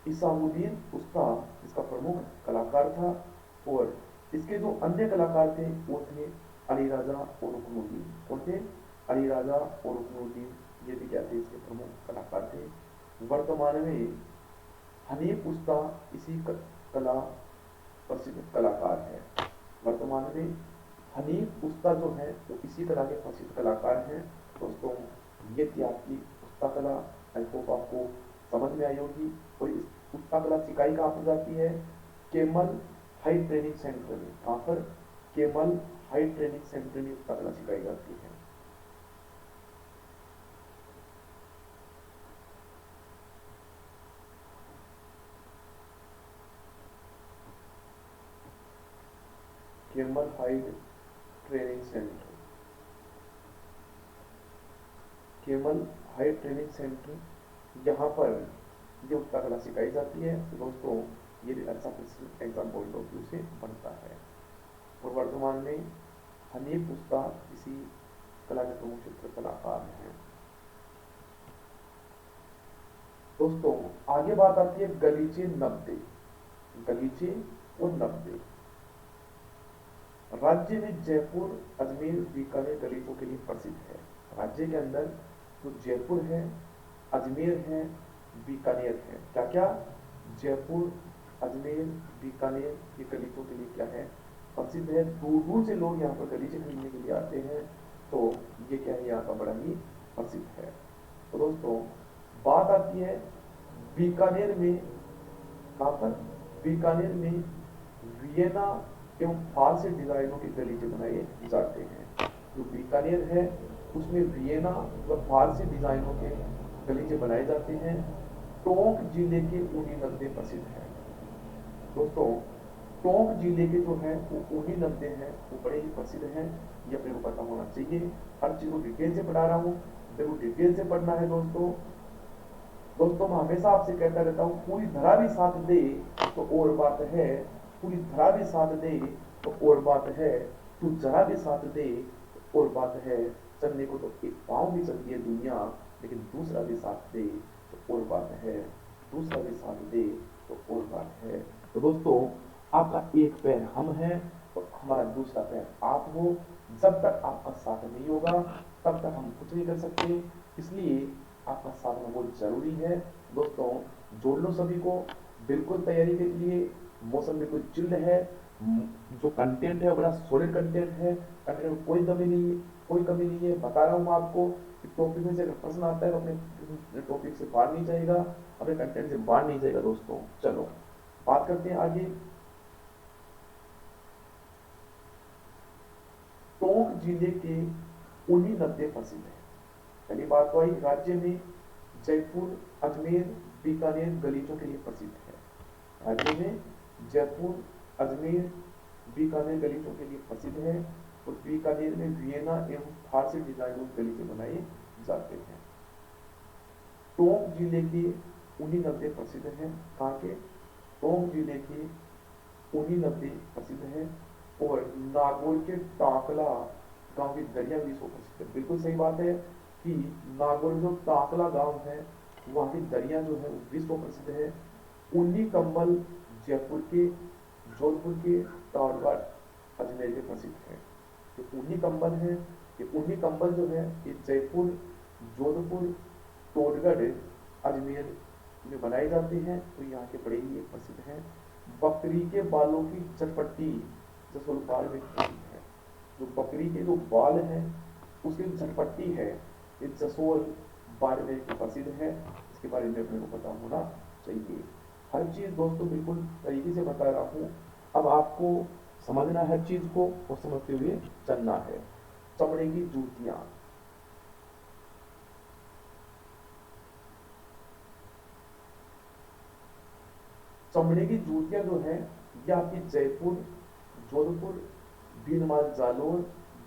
Speaker 1: इसामुद्दीन उस्ता इसका प्रमुख कलाकार था। और इसके जो अन्य कलाकार थे वो थे अली राजा और रुकनुद्दीन। कौन थे? अली राजा और रुकनुद्दीन, ये भी क्या थे? इसके प्रमुख कलाकार थे। वर्तमान में हनीफ उस्ता इसी कला प्रसिद्ध कलाकार है। वर्तमान में हनीफ उस्ता जो है वो इसी कला के प्रसिद्ध कलाकार हैं। दोस्तों, ये थी आपकी उस्ता कला। आई होप आपको समझ में आई होगी। और इस उस्ता कला सिखाई कहाँ पर जाती है? केमल हाई ट्रेनिंग सेंटर में। कहाँ पर? केमल हाई ट्रेनिंग सेंटर में उस्ता कला सिखाई जाती है। Camel high training centre, camel high training centre, यहाँ पर ये उस्ता कला सिखाई जाती है। तो दोस्तों, ये भी अच्छा question exam point of view से बनता है। और वर्तमान में हनीफ उस्ता इसी कला के प्रमुख चित्र कलाकार हैं। दोस्तों, आगे बात आती है गलीचे नब्बे। गलीचे और नब्बे। राज्य में जयपुर, अजमेर, बीकानेर गलीचों के लिए प्रसिद्ध है। राज्य के अंदर तो जयपुर है, अजमेर है, बीकानेर है। क्या क्या? जयपुर, अजमेर, बीकानेर ये गलीचों के लिए क्या है? प्रसिद्ध है। दूर दूर से लोग यहाँ पर गलीचे खरीदने के लिए आते हैं, तो ये क्या है? यहाँ का बड़ा ही प्रसिद्ध है। तो दोस्तों बात आती है बीकानेर में। कहाँ पर? बीकानेर में वियना एवं फारसी डिजाइनों के गलीचे बनाए जाते हैं। जो बीकानेर है उसमें वियना व फारसी डिजाइनों के गलीचे बनाए जाते हैं। टोंक जिले के ऊनी नद्दे प्रसिद्ध है। दोस्तों टोंक जिले के जो है वो ऊनी नद्दे हैं, वो बड़े ही प्रसिद्ध हैं। ये अपने को पता होना चाहिए। हर चीज को डिटेल से पढ़ा रहा हूँ, देखो डिटेल से पढ़ना है दोस्तों। दोस्तों मैं हमेशा आपसे कहता रहता हूँ, पूरी धरा भी साथ दे तो और बात है, पूरी धरा भी साथ दे तो और बात है, तू जरा भी साथ दे तो और बात है। चलने को तो एक पाँव भी चलती है दुनिया, लेकिन दूसरा भी साथ दे तो और बात है, दूसरा भी साथ दे तो और बात है। तो दोस्तों आपका एक पैर हम है और हमारा दूसरा पैर आप हो। जब तक आपका साथ नहीं होगा तब तक हम कुछ नहीं कर सकते। इसलिए आपका साथ होना बहुत जरूरी है। दोस्तों जोड़ लो सभी को, बिल्कुल तैयारी के लिए। मौसम बिल्कुल चिल्ड है, जो कंटेंट है वो बड़ा सॉलिड कंटेंट है। कंटेंट में कोई कमी नहीं है, कोई कमी नहीं है। बता रहा हूँ आपको कि टॉपिक में से अगर प्रश्न आता है तो अपने टॉपिक से बाहर नहीं जाएगा, अपने कंटेंट से बाहर नहीं जाएगा। दोस्तों चलो बात करते हैं आगे। टोंक जिले के ऊनी नद्दे प्रसिद्ध है। पहली बात तो आई, राज्य में जयपुर, अजमेर, बीकानेर गलीचों के लिए प्रसिद्ध है। राज्य में जयपुर, अजमेर, बीकानेर गलीचों के लिए प्रसिद्ध है। और बीकानेर में वियना एवं फारसी डिजाइनों के गलीचे बनाए जाते हैं। टोंक जिले के ऊनी नद्दे प्रसिद्ध है। कहाँ के? टोंक जिले के ऊनी नदी प्रसिद्ध है। और नागौर के टाकला गांव की दरिया भी इसको प्रसिद्ध है। बिल्कुल सही बात है कि नागौर में जो टाकला गांव है वहां की दरिया जो है वो विश्व प्रसिद्ध है। ऊनी कंबल जयपुर के, जोधपुर के, ताड़गढ़, अजमेर के प्रसिद्ध है। जो ऊनी कंबल है, ये ऊनी कंबल जो है ये जयपुर, जोधपुर, टोडगढ़, अजमेर में बनाए जाते हैं, तो यहाँ के बड़े ही प्रसिद्ध हैं। बकरी के बालों की झटपट्टी जसोलपाल में प्रसिद्ध है। जो बकरी के जो बाल हैं उसकी झटपट्टी है, ये जसोल बाड़मेर की प्रसिद्ध है। इसके बारे में अपने को पता होना चाहिए। हर चीज दोस्तों बिल्कुल तरीके से बता रहा हूँ। अब आपको समझना है हर चीज को और समझते हुए चलना है। चमड़े की जूतियां, चमड़े की जूतियां जो है ये आपकी जयपुर, जोधपुर, भीनमाल, जालोर,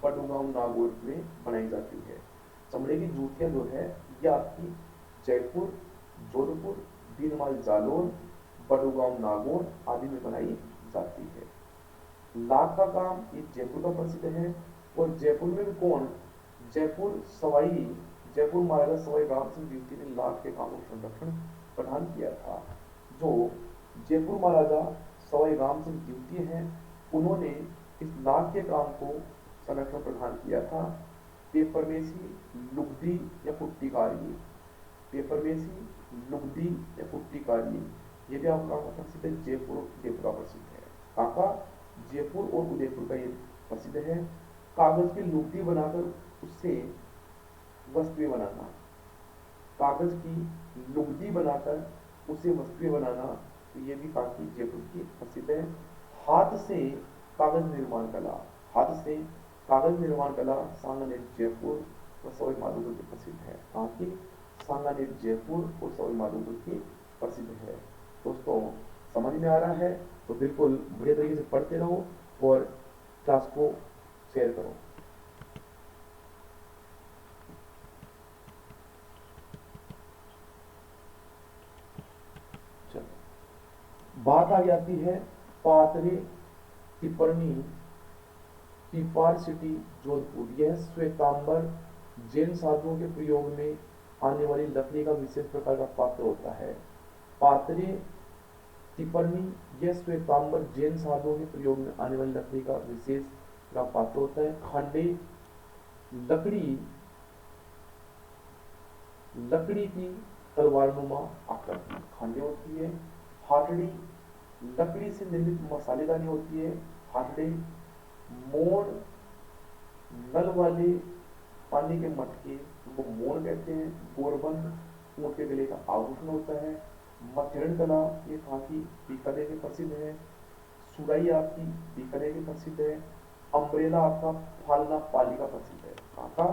Speaker 1: बड़गांव, नागौर में बनाई जाती है। चमड़े की जूतियां जो है ये आपकी जयपुर, जोधपुर, भीनमाल, जालोर, बड़गांव, नागौर आदि में बनाई जाती है। लाख का काम ये जयपुर का प्रसिद्ध है। और जयपुर में भी कौन? जयपुर सवाई, जयपुर महाराजा सवाई राम सिंह द्वितीय ने लाख के काम को संरक्षण प्रदान किया था। जो जयपुर महाराजा सवाई राम सिंह द्वितीय हैं उन्होंने इस लाख के काम को संरक्षण प्रदान किया था। पेपरमेसी, लुगदी या पुट्टिकारी, पेपरमेसी, लुगदी या पुट्टिकारी ये भी आपका प्रसिद्ध है। जयपुर, उदयपुर का प्रसिद्ध है। कहाँ का? जयपुर और उदयपुर का ये प्रसिद्ध है। कागज की लुगदी बनाकर उससे वस्त्रें बनाना, कागज की लुगदी बनाकर उसे वस्त्रें बनाना, तो ये भी काफी जयपुर की प्रसिद्ध है। हाथ से कागज निर्माण कला, हाथ से कागज निर्माण कला सांगानेर, जयपुर और सवाई माधोपुर की प्रसिद्ध है। कहाँ की? सांगानेर, जयपुर और सवाई माधोपुर की प्रसिद्ध है। दोस्तों समझ में आ रहा है तो बिल्कुल बढ़िया तरीके से पढ़ते रहो और क्लास को शेयर करो। बात आ जाती है पातरे टिप्पणी टिपार सिटी जोधपुर। यह श्वेतांबर जैन साधुओं के प्रयोग में आने वाली लकड़ी का विशेष प्रकार का पात्र होता है। पात्रे टिप्पणी यह श्वेतांबर जैन साधुओं के प्रयोग में आने वाली लकड़ी का विशेष का पात्र होता है। खांडे लकड़ी लकड़ी की तलवारनुमा आकृति खांडे होती है। हाथड़ी लकड़ी से निर्मित मसालेदानी होती है। हाथड़ी मोर नल वाले पानी के मटके उनको मोर कहते हैं। गोरबंद ऊंट के गले का आभूषण होता है। मथेरन कला ये कहाँ की, बीकानेर की प्रसिद्ध है। सुराई आपकी बीकानेर की प्रसिद्ध है। अम्ब्रेला आपका फालना पाली का प्रसिद्ध है। कहाँ का,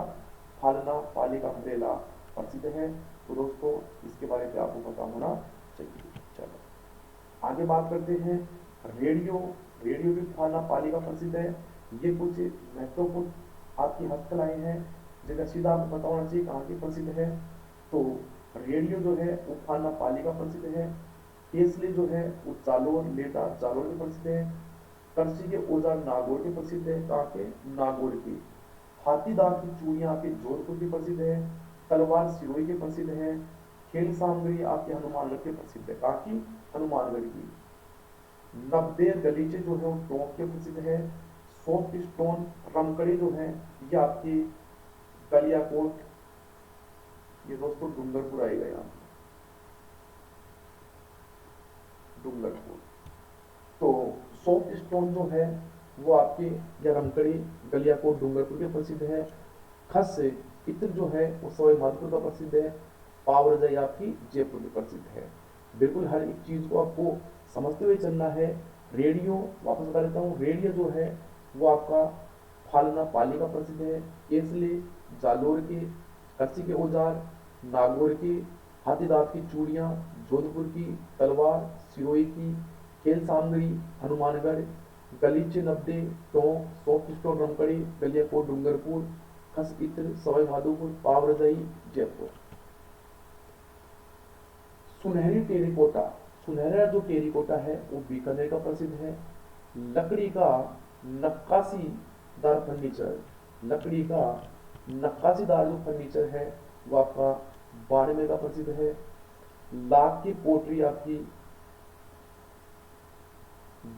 Speaker 1: फालना पाली का अम्ब्रेला प्रसिद्ध है। तो दोस्तों इसके बारे में आपको पता होना चाहिए। चलो आगे बात करते हैं। रेडियो रेडियो भी फालना पाली का प्रसिद्ध है। ये कुछ महत्वपूर्ण आपकी हस्तकलाएं हैं जिनका सीधा आपको पता होना चाहिए कहाँ की प्रसिद्ध है। तो रेडियो जो है वो फालना पाली का प्रसिद्ध है। केसली जो है वो जालोर लेटा जालोर के प्रसिद्ध है। करसी के औजार नागौर के प्रसिद्ध है। कहाँ के, नागौर के। हाथी दांत की चूड़ियां आपके जोधपुर की प्रसिद्ध है। तलवार सिरोही के प्रसिद्ध है। खेल सामग्री आपके हनुमानगढ़ के प्रसिद्ध है। कहाँ की, हनुमानगढ़ की। नब्बेर गलीचे जो है वो टोंक के प्रसिद्ध है। सॉफ्ट स्टोन रमकड़ी जो है ये आपकी गलियाकोट, ये दोस्तों डूंगरपुर आएगा यहाँ, डूंगरपुर। तो सॉफ्ट स्टोन जो है वो आपके या रमकड़ी गलियाकोट डूंगरपुर के प्रसिद्ध है। खस इत्र जो है वो सवाई माधोपुर का प्रसिद्ध है। पाव रजाई आपकी जयपुर की प्रसिद्ध है। बिल्कुल हर एक चीज को आपको समझते हुए चलना है। रेडियो वापस बता देता हूँ, रेडियो जो है वो आपका फालना पाली का प्रसिद्ध है। केसली जालोर के। करसी के औजार नागौर के। हाथीदांत की चूड़ियां जोधपुर की। तलवार सिरोही की। खेल सामग्री हनुमानगढ़। गलीचे नब्बे टोंक। सॉफ्ट स्टोन रमकड़ी गलियाकोट डूंगरपुर। खस इत्र सवाई माधोपुर। पाव रजाई जयपुर। सुनहरी टेरिकोटा, सुनहरा जो टेरिकोटा है वो बीकानेर का प्रसिद्ध है। लकड़ी का नक्काशीदार फर्नीचर, लकड़ी का नक्काशीदार जो फर्नीचर है वो आपका बाड़मेर का प्रसिद्ध है। लाख की पोटरी आपकी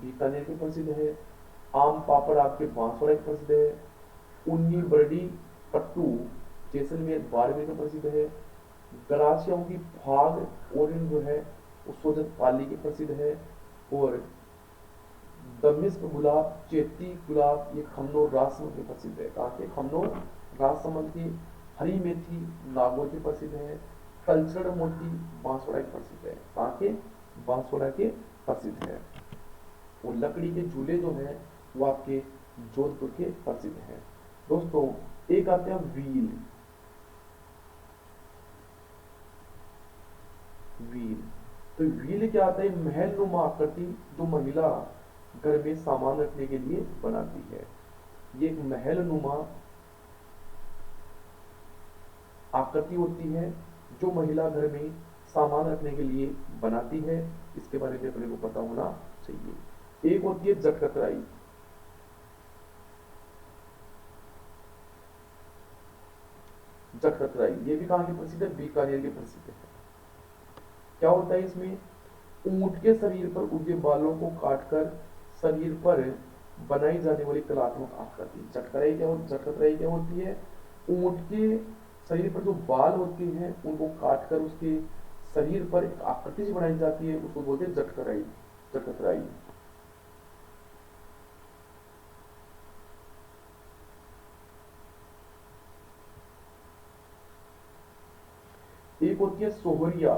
Speaker 1: बीकानेर की प्रसिद्ध है। आम पापड़ आपके बांसवाड़ा की प्रसिद्ध है। उन्नी बरडी कट्टू जैसलमेर बाड़मेर का प्रसिद्ध है। गरासियों की फाग ओरिन जो है वो सोजत पाली की प्रसिद्ध है। और दमिश्क गुलाब चेती गुलाब ये खमनोर राजसमंद के प्रसिद्ध है। कहाँ के, खमनोर राजसमंद की। हरी मेथी नागौर के प्रसिद्ध है। कल्चरड मोती बांसवाड़ा के प्रसिद्ध है। कहाँ के, बांसवाड़ा के प्रसिद्ध है। और लकड़ी के झूले जो हैं वो आपके जोधपुर के प्रसिद्ध हैं। दोस्तों एक आते हैं व्हील, व्हील। तो व्हील क्या आता है, महल नुमा आकृति जो महिला घर में सामान रखने के लिए बनाती है। ये एक महल नुमा आकृति होती है जो महिला घर में सामान रखने के लिए बनाती है। इसके बारे में अपने को पता होना चाहिए। एक होती है जटकतराई, जटकतराई ये भी कहाँ की प्रसिद्ध है, बीकानेर की प्रसिद्ध है। क्या होता है इसमें, ऊंट के शरीर पर उगे बालों को काटकर शरीर पर बनाई जाने वाली कलात्मक आकृति। जटकतराई क्या होती है, ऊंट के शरीर पर जो बाल होते हैं उनको काटकर उसके शरीर पर एक आकृति से बनाई जाती है, उसको बोलते हैं जटकतराई, जटकतराई। एक होती है सोहरिया,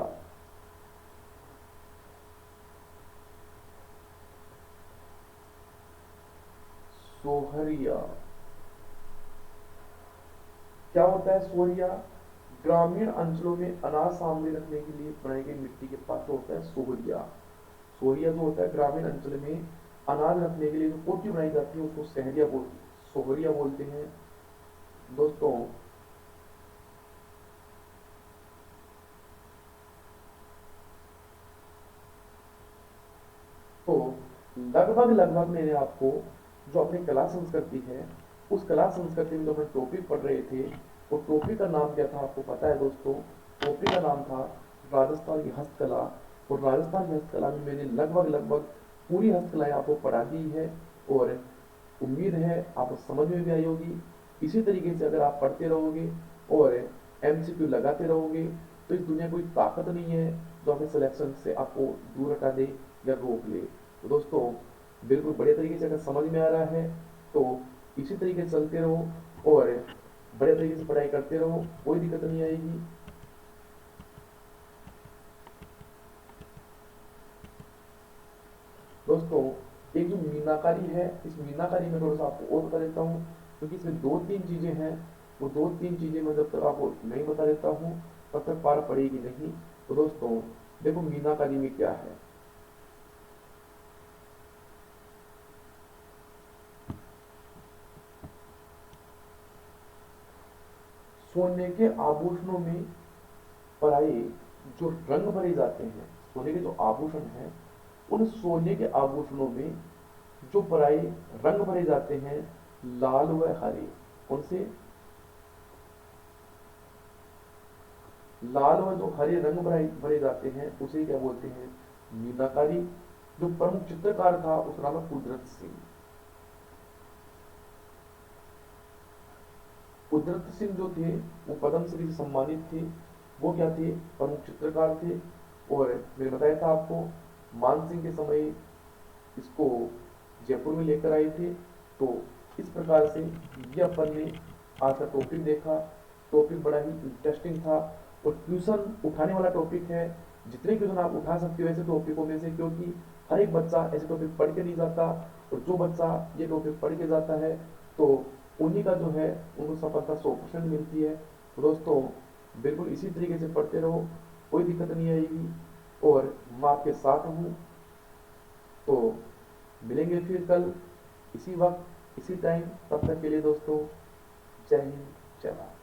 Speaker 1: सोहरिया क्या होता है सोहरिया, ग्रामीण अंचलों में अनाज सामग्री रखने के लिए बनाई गई मिट्टी के पात्र होता है सोहरिया। सोहरिया जो होता है ग्रामीण अंचल में अनाज रखने के लिए जो कोठी बनाई जाती है उसको सहरिया सोहरिया बोलते हैं। दोस्तों तो लगभग लगभग मैंने आपको जो अपनी कला संस्कृति है उस कला संस्कृति में जो हम टॉपिक पढ़ रहे थे वो टॉपिक का नाम क्या था आपको पता है दोस्तों, टॉपिक का नाम था राजस्थान की हस्तकला। और राजस्थान की हस्तकला में मैंने लगभग लगभग पूरी हस्तकलाएं आपको पढ़ा दी है। और उम्मीद है आपको समझ में भी आई होगी। इसी तरीके से अगर आप पढ़ते रहोगे और एमसीक्यू लगाते रहोगे तो इस दुनिया कोई ताकत नहीं है जो अपने सिलेक्शन से आपको दूर हटा दे या रोक ले। तो दोस्तों बिल्कुल बढ़िया तरीके से अगर समझ में आ रहा है तो इसी तरीके से चलते रहो और बढ़िया तरीके से पढ़ाई करते रहो, कोई दिक्कत नहीं आएगी। दोस्तों एक जो मीनाकारी है, इस मीनाकारी में थोड़ा सा आपको और बता देता हूँ, क्योंकि इसमें दो तीन चीजें हैं। वो दो तीन चीजें मैं जब तक आपको नहीं बता देता हूँ तब तक पार पड़ेगी नहीं। तो दोस्तों देखो मीनाकारी में क्या है। सोने के आभूषणों में पराए जो रंग भरे जाते हैं, सोने के जो आभूषण हैं उन सोने के आभूषणों में जो पराए रंग भरे जाते हैं लाल व हरे, उनसे लाल व जो हरे रंग भरे जाते हैं उसे क्या बोलते हैं, मीनाकारी। जो प्रमुख चित्रकार था उसका नाम है कुदरत सिंह। कुदरत सिंह जो थे वो पद्म श्री से सम्मानित थे। वो क्या थे, प्रमुख चित्रकार थे। और मैंने बताया था आपको मान सिंह के समय इसको जयपुर में लेकर आए थे। तो इस प्रकार से ये अपन ने आज का टॉपिक देखा। टॉपिक बड़ा ही इंटरेस्टिंग था और ट्यूशन उठाने वाला टॉपिक है। जितने क्वेश्चन आप उठा सकते हो ऐसे टॉपिकों में से, क्योंकि हर एक बच्चा ऐसे टॉपिक पढ़ के नहीं जाता, और जो बच्चा ये टॉपिक पढ़ के जाता है तो उन्हीं का जो है उनको सफलता 100% मिलती है। तो दोस्तों बिल्कुल इसी तरीके से पढ़ते रहो, कोई दिक्कत नहीं आएगी और मैं आपके साथ हूँ। तो मिलेंगे फिर कल इसी वक्त इसी टाइम, तब तक के लिए दोस्तों जय हिंद जय भारत।